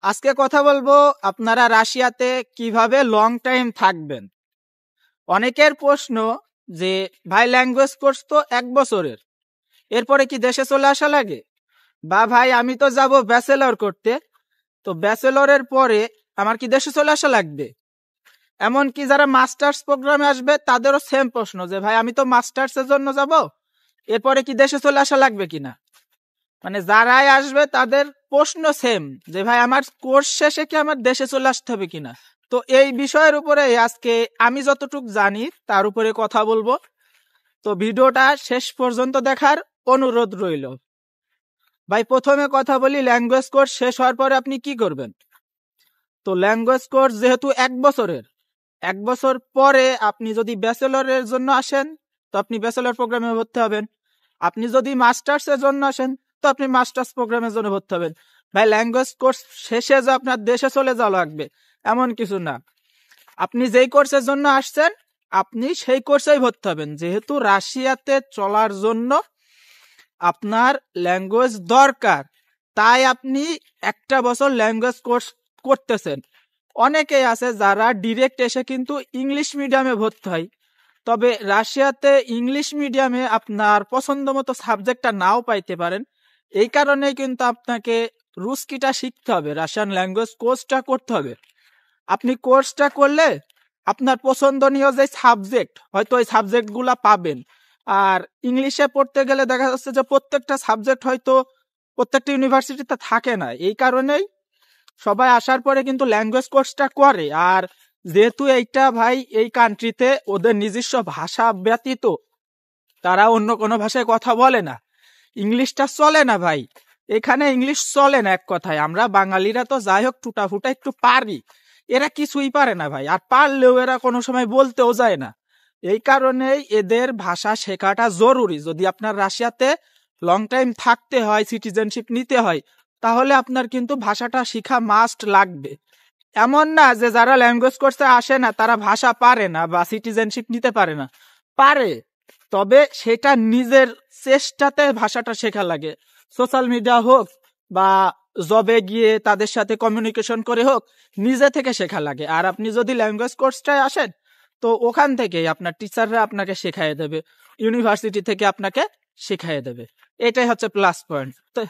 আজকে কথা বলবো আপনারা রাশিয়াতে কিভাবে লং টাইম থাকবেন। অনেকের প্রশ্ন যে ভাই ল্যাঙ্গুয়েজ কোর্স তো 1 বছরের, এরপরে কি দেশে চলে আসা লাগে? বা ভাই আমি তো যাব ব্যাচেলর করতে, তো ব্যাচেলরের পরে আমার কি দেশে চলে আসা লাগবে? এমনকি যারা মাস্টার্স প্রোগ্রামে আসবে তাদেরও সেম প্রশ্ন যে ভাই আমি তো মাস্টার্সের জন্য যাব, এরপরে কি দেশে চলে আসা লাগবে কিনা। মানে যারাই আসবে তাদের প্রশ্ন সেম যে ভাই আমার কোর্স শেষে কি আমার দেশে চলে আসতে হবে কিনা। তো এই বিষয়ের উপরে আজকে আমি যতটুকু জানি তার উপরে কথা বলবো। তো ভিডিওটা শেষ পর্যন্ত দেখার অনুরোধ রইল। ভাই প্রথমে কথা বলি ল্যাঙ্গুয়েজ কোর্স শেষ হওয়ার পরে আপনি কি করবেন। তো ল্যাঙ্গুয়েজ কোর্স যেহেতু 1 বছরের, 1 বছর পরে আপনি যদি ব্যাচেলরের জন্য আসেন তো আপনি ব্যাচেলর প্রোগ্রামে ভর্তি হবেন। আপনি যদি মাস্টার্সের জন্য আসেন তো আপনি মাস্টার্স প্রোগ্রামের জন্য ভর্তি হবেন। ভাই ল্যাঙ্গুয়েজ কোর্স শেষে যে আপনার দেশে চলে যাওয়া লাগবে এমন কিছু না। আপনি যেই কোর্সের জন্য আসছেন আপনি সেই কোর্সেই ভর্তি হবেন। যেহেতু রাশিয়াতে চলার জন্য আপনার ল্যাঙ্গুয়েজ দরকার, তাই আপনি 1 বছর ল্যাঙ্গুয়েজ কোর্স করতেছেন। অনেকেই আছে যারা ডিরেক্ট এসে কিন্তু ইংলিশ মিডিয়ামে ভর্তি হয়। তবে রাশিয়াতে ইংলিশ মিডিয়ামে আপনার পছন্দ মতো সাবজেক্টটা নাও পাইতে পারেন। এই কারণে কিন্তু আপনাকে রুস্কিটা শিখতে হবে, রাশিয়ান ল্যাঙ্গুয়েজ কোর্সটা করতে হবে। আপনি কোর্সটা করলে আপনার পছন্দনীয় যে সাবজেক্ট হয়তো ওই সাবজেক্টগুলা পাবেন। আর ইংলিশে পড়তে গেলে দেখা যাচ্ছে যে প্রত্যেকটা সাবজেক্ট হয়তো প্রত্যেকটা ইউনিভার্সিটিতে থাকে না। এই কারণেই সবাই আসার পরে কিন্তু ল্যাঙ্গুয়েজ কোর্সটা করে। আর যেহেতু এইটা ভাই এই কান্ট্রিতে ওদের নিজস্ব ভাষা ব্যতীত তারা অন্য কোনো ভাষায় কথা বলে না, ইংলিশটা চলে না ভাই। এখানে ইংলিশ চলে না এক কথায়। আমরা বাঙালিরা তো যাই হোক টুটা ফুটা একটু পারি, এরা কিছুই পারে না ভাই। আর পারলেও এরা কোনো সময় বলতেও যায় না। এই কারণেই এদের ভাষা শেখাটা জরুরি। যদি আপনার রাশিয়াতে লং টাইম থাকতে হয়, সিটিজেনশিপ নিতে হয়, তাহলে আপনার কিন্তু ভাষাটা শেখা মাস্ট লাগবে। এমন না যে যারা ল্যাঙ্গুয়েজ কোর্সে আসে না তারা ভাষা পারে না বা সিটিজেনশিপ নিতে পারে না, পারে। তবে সেটা নিজের চেষ্টাতে ভাষাটা শেখা লাগে। সোশ্যাল মিডিয়া হোক বা জবে গিয়ে তাদের সাথে কমিউনিকেশন করে হোক, নিজে থেকে শেখা লাগে। আর আপনি যদি ল্যাঙ্গুয়েজ কোর্সটায় আসেন তো ওখান থেকেই আপনার টিচাররা আপনাকে শেখাইয়ে দেবে, ইউনিভার্সিটি থেকে আপনাকে শেখাইয়ে দেবে। এটাই হচ্ছে প্লাস পয়েন্ট। তো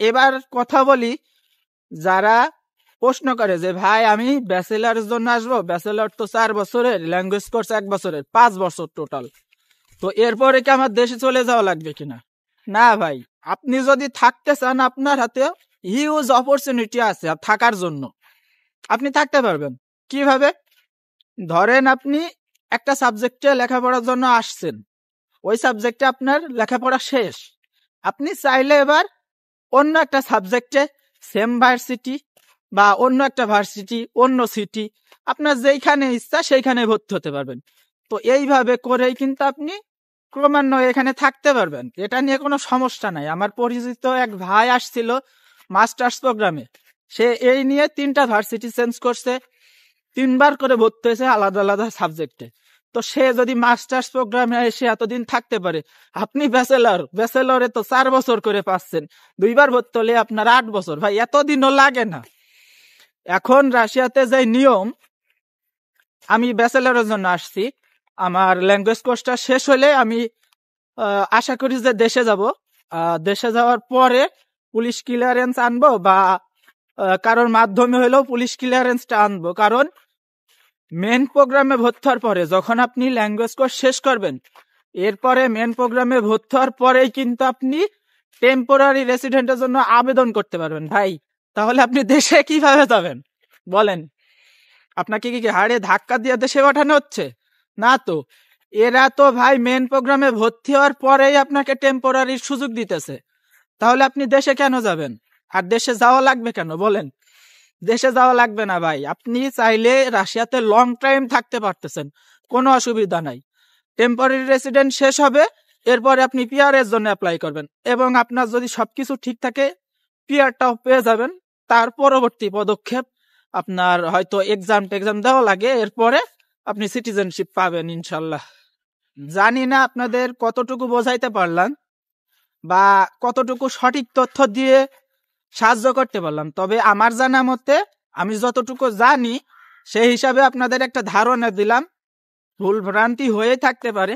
এবার কথা বলি যারা প্রশ্ন করে যে ভাই আমি ব্যাচেলারের জন্য আসবো, ব্যাচেলার তো 4 বছরের, ল্যাঙ্গুয়েজ কোর্স 1 বছরের, 5 বছর টোটাল, তো এরপরে কি আমার দেশে চলে যাওয়া লাগবে কিনা। না ভাই, আপনি যদি থাকতে চান আপনার হাতে হিউজ অপরচুনিটি আছে থাকার জন্য। আপনি থাকতে পারবেন কিভাবে? ধরেন আপনি একটা সাবজেক্টে লেখাপড়ার জন্য আসছেন, ওই সাবজেক্টে আপনার লেখাপড়া শেষ, আপনি চাইলে এবার অন্য একটা সাবজেক্টে সেম ভার্সিটি বা অন্য একটা ভার্সিটি, অন্য সিটি, আপনার যেইখানে ইচ্ছা সেইখানে ভর্তি হতে পারবেন। তো এইভাবে করেই কিন্তু আপনি ক্রমান্বয়ে এখানে থাকতে পারবেন। এটা নিয়ে কোনো সমস্যা নাই। আমার পরিচিত এক ভাই আসছিল মাস্টার্স প্রোগ্রামে, সে এই নিয়ে 3টা ভার্সিটি চেঞ্জ করছে, 3বার করে ভর্তি হয়েছে আলাদা আলাদা সাবজেক্টে। তো সে যদি মাস্টার্স প্রোগ্রামে এসে এতদিন থাকতে পারে, আপনি ব্যাচেলরে তো 4 বছর করে পাচ্ছেন, 2বার ভর্তি হলে আপনার 8 বছর। ভাই এতদিনও লাগে না। এখন রাশিয়াতে যে নিয়ম, আমি ব্যাচেলরের জন্য আসছি, আমার ল্যাঙ্গুয়েজ কোর্সটা শেষ হলে আমি আশা করি যে দেশে যাব। দেশে যাওয়ার পরে পুলিশ ক্লিয়ারেন্স আনবো বা কারোর মাধ্যমে হলেও পুলিশ ক্লিয়ারেন্সটা আনবো। কারণ মেন প্রোগ্রামে ভর্তি হওয়ার পরে যখন আপনি ল্যাঙ্গুয়েজ কোর্স শেষ করবেন, এরপরে মেন প্রোগ্রামে ভর্তি হওয়ার পরেই কিন্তু আপনি টেম্পোরারি রেসিডেন্টের জন্য আবেদন করতে পারবেন। ভাই তাহলে আপনি দেশে কিভাবে যাবেন বলেন? আপনাকে কি হাড়ে ধাক্কা দিয়ে দেশে পাঠানো হচ্ছে? না তো, এরা তো ভাই মেন প্রোগ্রামে ভর্তি হওয়ার পরেই আপনাকে টেম্পোরারির সুযোগ দিতেছে। তাহলে আপনি দেশে কেন যাবেন? আর দেশে যাওয়া লাগবে কেন বলেন? দেশে যাওয়া লাগবে না ভাই, আপনি চাইলে রাশিয়াতে লং টাইম থাকতে পারতেছেন, কোনো অসুবিধা নাই। টেম্পোরারি রেসিডেন্ট শেষ হবে, এরপরে আপনি পিআর এর জন্য অ্যাপ্লাই করবেন এবং আপনার যদি সবকিছু ঠিক থাকে পিআরটাও পেয়ে যাবেন। তার পরবর্তী পদক্ষেপ আপনার হয়তো এক্সাম দেওয়া লাগে, এরপরে আপনি সিটিজেনশিপ পাবেন ইনশাল্লাহ। জানি না আপনাদের কতটুকু বোঝাইতে পারলাম বা কতটুকু সঠিক তথ্য দিয়ে সাহায্য করতে পারলাম। তবে আমার জানা মতে আমি যতটুকু জানি সেই হিসাবে আপনাদের একটা ধারণা দিলাম, ভুল ভ্রান্তি হয়ে থাকতে পারে,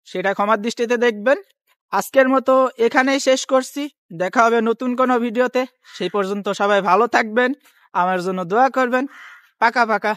সেটা ক্ষমার দৃষ্টিতে দেখবেন। আজকের মতো এখানেই শেষ করছি, দেখা হবে নতুন কোনো ভিডিওতে। সেই পর্যন্ত সবাই ভালো থাকবেন, আমার জন্য দোয়া করবেন। পাকা পাকা।